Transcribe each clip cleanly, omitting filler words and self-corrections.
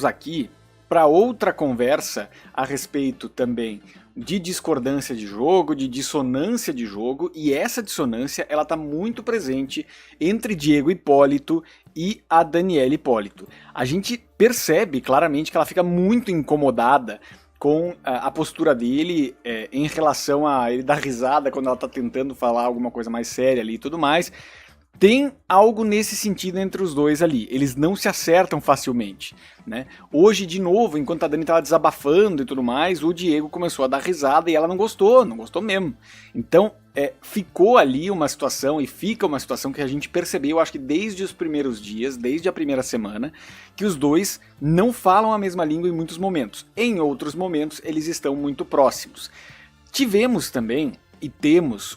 aqui para outra conversa a respeito também de discordância de jogo, de dissonância de jogo, e essa dissonância ela está muito presente entre Diego Hipólito e a Daniela Hipólito. A gente percebe claramente que ela fica muito incomodada com a postura dele em relação a ele dar risada quando ela está tentando falar alguma coisa mais séria ali e tudo mais. Tem algo nesse sentido entre os dois ali. Eles não se acertam facilmente, né? Hoje, de novo, enquanto a Dani estava desabafando e tudo mais, o Diego começou a dar risada e ela não gostou mesmo. Então, ficou ali uma situação, e fica uma situação que a gente percebeu, acho que desde os primeiros dias, desde a primeira semana, que os dois não falam a mesma língua em muitos momentos. Em outros momentos, eles estão muito próximos. Tivemos também, e temos,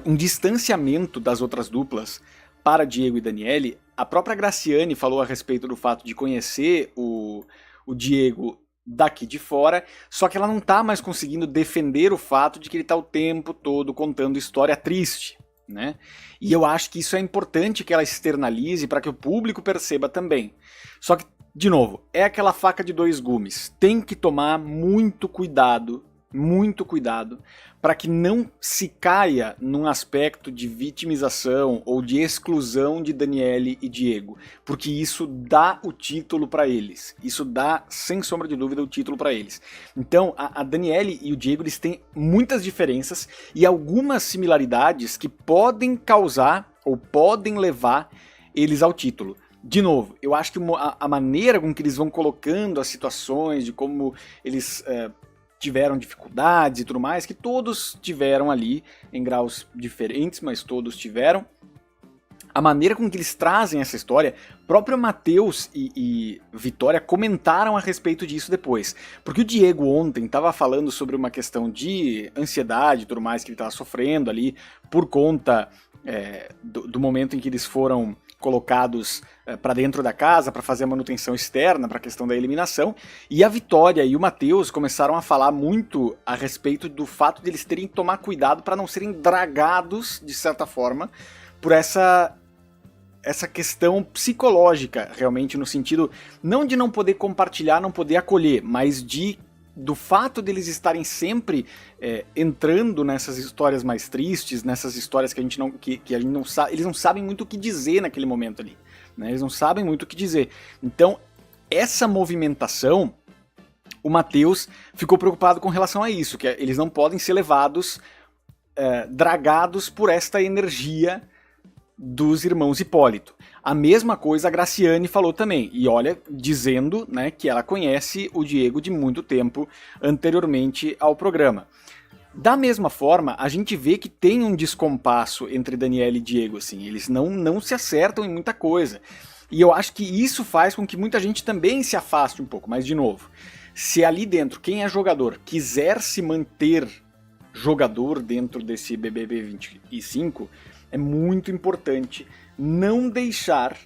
um distanciamento das outras duplas para Diego e Daniele. A própria Graciane falou a respeito do fato de conhecer o Diego daqui de fora, só que ela não está mais conseguindo defender o fato de que ele está o tempo todo contando história triste, né? E eu acho que isso é importante que ela externalize para que o público perceba também. Só que, de novo, é aquela faca de dois gumes. Tem que tomar muito cuidado para que não se caia num aspecto de vitimização ou de exclusão de Daniele e Diego, porque isso dá o título para eles, isso dá, sem sombra de dúvida, o título para eles. Então, a Daniele e o Diego, eles têm muitas diferenças e algumas similaridades que podem causar ou podem levar eles ao título. De novo, eu acho que a maneira com que eles vão colocando as situações, de como eles tiveram dificuldades e tudo mais, que todos tiveram ali, em graus diferentes, mas todos tiveram. A maneira com que eles trazem essa história, próprio Matheus e Vitória comentaram a respeito disso depois. Porque o Diego ontem estava falando sobre uma questão de ansiedade e tudo mais que ele estava sofrendo ali, por conta do momento em que eles foram colocados para dentro da casa para fazer a manutenção externa, para a questão da eliminação, e a Vitória e o Matheus começaram a falar muito a respeito do fato de eles terem que tomar cuidado para não serem dragados, de certa forma, por essa questão psicológica, realmente, no sentido não de não poder compartilhar, não poder acolher, mas do fato deles estarem sempre entrando nessas histórias mais tristes, nessas histórias que a gente não sabe, eles não sabem muito o que dizer naquele momento ali, né? Eles não sabem muito o que dizer. Então, essa movimentação, o Matheus ficou preocupado com relação a isso, que eles não podem ser levados, dragados por esta energia dos irmãos Hipólito. A mesma coisa a Graciane falou também, e olha, dizendo, né, que ela conhece o Diego de muito tempo anteriormente ao programa. Da mesma forma, a gente vê que tem um descompasso entre Daniela e Diego, assim, eles não se acertam em muita coisa. E eu acho que isso faz com que muita gente também se afaste um pouco, mas de novo, se ali dentro, quem é jogador, quiser se manter jogador dentro desse BBB 25, é muito importante não deixar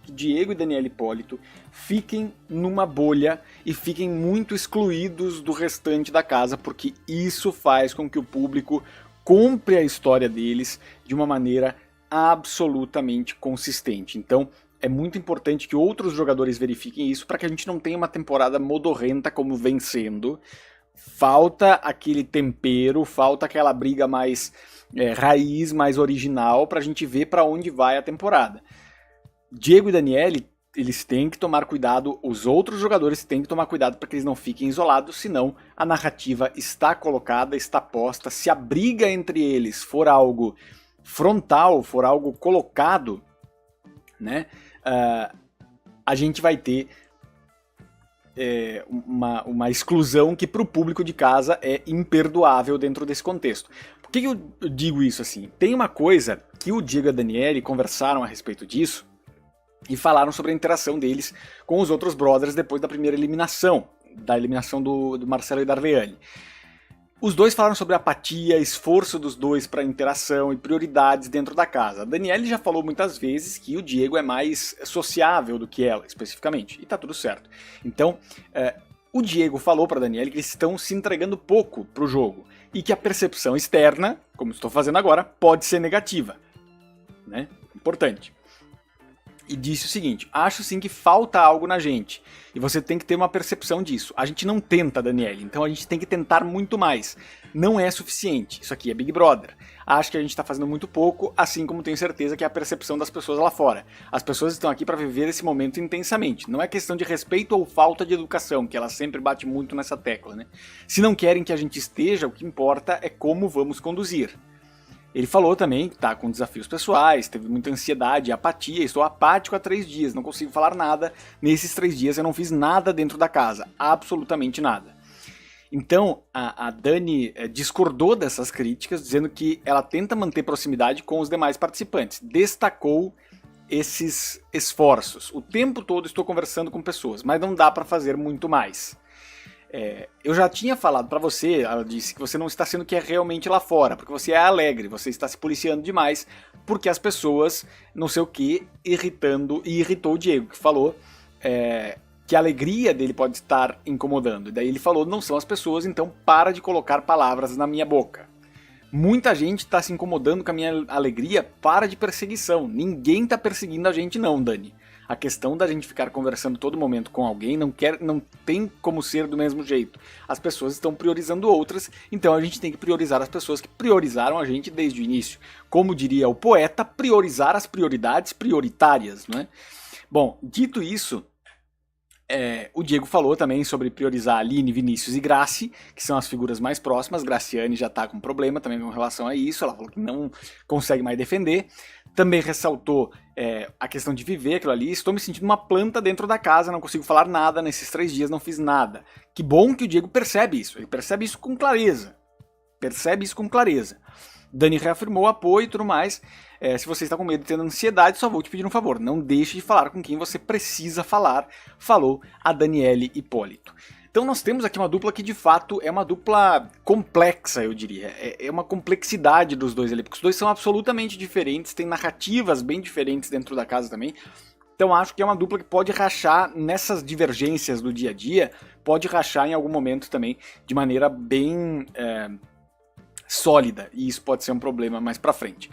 que Diego e Daniela Hipólito fiquem numa bolha e fiquem muito excluídos do restante da casa, porque isso faz com que o público compre a história deles de uma maneira absolutamente consistente. Então, é muito importante que outros jogadores verifiquem isso para que a gente não tenha uma temporada modorrenta como vem sendo. Falta aquele tempero, falta aquela briga mais raiz, mais original, pra gente ver pra onde vai a temporada. Diego e Daniele, eles têm que tomar cuidado, os outros jogadores têm que tomar cuidado para que eles não fiquem isolados, senão a narrativa está colocada, está posta. Se a briga entre eles for algo frontal, for algo colocado, né, a gente vai ter uma exclusão que para o público de casa é imperdoável dentro desse contexto. Por que eu digo isso assim? Tem uma coisa que o Diego e a Daniele conversaram a respeito disso e falaram sobre a interação deles com os outros brothers depois da primeira eliminação, da eliminação do Marcelo e da Arleane. Os dois falaram sobre apatia, esforço dos dois para interação e prioridades dentro da casa. A Daniele já falou muitas vezes que o Diego é mais sociável do que ela, especificamente, e tá tudo certo. Então, o Diego falou para a Daniele que eles estão se entregando pouco pro jogo e que a percepção externa, como estou fazendo agora, pode ser negativa, né? Importante. e disse o seguinte: acho sim que falta algo na gente, e você tem que ter uma percepção disso. A gente não tenta, Daniele, então a gente tem que tentar muito mais. Não é suficiente, isso aqui é Big Brother. Acho que a gente está fazendo muito pouco, assim como tenho certeza que é a percepção das pessoas lá fora. As pessoas estão aqui para viver esse momento intensamente. Não é questão de respeito ou falta de educação, que ela sempre bate muito nessa tecla, né? Se não querem que a gente esteja, o que importa é como vamos conduzir. Ele falou também que está com desafios pessoais, teve muita ansiedade, apatia, estou apático há 3 dias, não consigo falar nada. Nesses 3 dias eu não fiz nada dentro da casa, absolutamente nada. Então, a Dani discordou dessas críticas, dizendo que ela tenta manter proximidade com os demais participantes. Destacou esses esforços. O tempo todo estou conversando com pessoas, mas não dá para fazer muito mais. Eu já tinha falado para você, ela disse, que você não está sendo o que é realmente lá fora, porque você é alegre, você está se policiando demais, porque as pessoas, não sei o que, irritando, e irritou o Diego, que falou que a alegria dele pode estar incomodando. Daí ele falou, não são as pessoas, então para de colocar palavras na minha boca. Muita gente está se incomodando com a minha alegria, para de perseguição. Ninguém está perseguindo a gente não, Dani. A questão da gente ficar conversando todo momento com alguém não tem como ser do mesmo jeito. As pessoas estão priorizando outras, então a gente tem que priorizar as pessoas que priorizaram a gente desde o início. Como diria o poeta, priorizar as prioridades prioritárias, não é? Bom, dito isso, o Diego falou também sobre priorizar Aline, Vinícius e Graci, que são as figuras mais próximas. Graciane já está com problema também com relação a isso, ela falou que não consegue mais defender. Também ressaltou a questão de viver aquilo ali. Estou me sentindo uma planta dentro da casa, não consigo falar nada, nesses 3 dias não fiz nada. Que bom que o Diego percebe isso, ele percebe isso com clareza. Dani reafirmou o apoio e tudo mais. Se você está com medo e tendo ansiedade, só vou te pedir um favor, não deixe de falar com quem você precisa falar, falou a Daniele Hipólito. Então nós temos aqui uma dupla que de fato é uma dupla complexa, eu diria. É uma complexidade dos dois ali, porque os dois são absolutamente diferentes, têm narrativas bem diferentes dentro da casa também. Então acho que é uma dupla que pode rachar nessas divergências do dia a dia, pode rachar em algum momento também de maneira bem sólida, e isso pode ser um problema mais pra frente.